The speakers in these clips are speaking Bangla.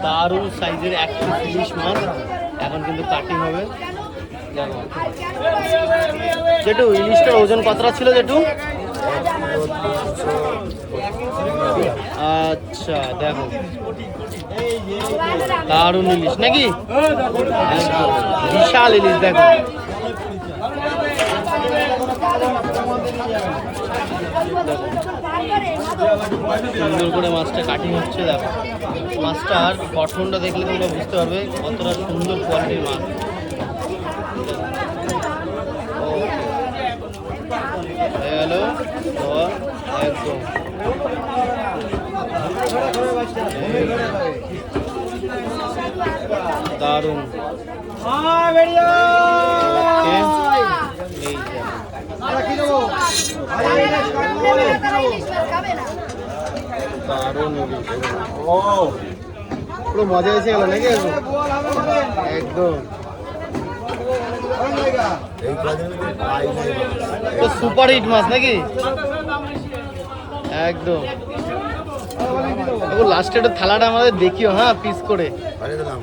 দারুণ সাইজের 130 মাছ এখন কিন্তু কাটিং হবে। দেখো জেঠু, ইলিশটার ওজন কতটা ছিল জেঠু? আচ্ছা দেখো দারুণ ইলিশ নাকি, বিশাল ইলিশ। দেখো সুন্দর করে মাছটা কাটিং হচ্ছে। দেখো মাছটার গঠনটা দেখলে তোমরা বুঝতে পারবে কতটা সুন্দর কোয়ালিটির মাছ। হয়ে গেল একদম দারুণ। পুরো মজা এসে গেল নাকি একদম। সুপার হিট মাছ নাকি একদম। লাস্টে একটা থালাটা আমাদের দেখিও, হ্যাঁ পিস করে,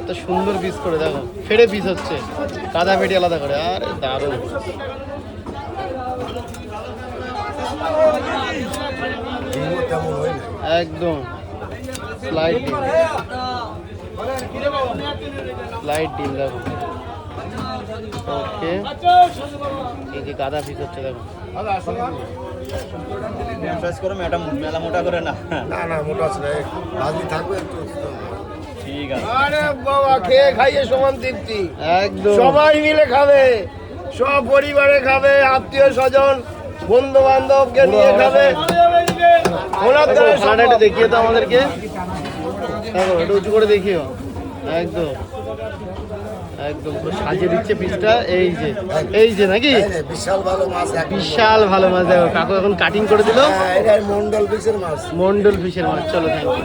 এত সুন্দর পিস করে। দেখো ফেড়ে পিস হচ্ছে, কাদা পেটি আলাদা করে। আরে দারুণ একদম। স্লাইড ডিম, স্লাইড ডিম। দেখো ওকে, এই যে গাদা পিস হচ্ছে। দেখো করো ম্যাডাম, মেলা মোটা করে না। না না মোটা আছে না, ভাজি থাকবে একটু। ঠিক আছে। আরে বাবা, খেয়ে খাইয়ে সমান তৃপ্তি একদম। সবাই মিলে খাবে, সব পরিবারে খাবে, আত্মীয় স্বজন বন্ধু বান্ধবকে নিয়ে খাবে। খানাটা একটু দেখিয়ে তো আমাদেরকে। দেখো একটু উঁচু করে দেখিও। একদম একদম সাজিয়ে দিচ্ছে পিসটা। এই যে নাকি বিশাল ভালো মাছ, বিশাল ভালো মাছ। দেখো কাকু এখন কাটিং করে দিল। মন্ডল ফিশের মাছ। মন্ডল ফিশের মাছ। চলো থ্যাংক ইউ।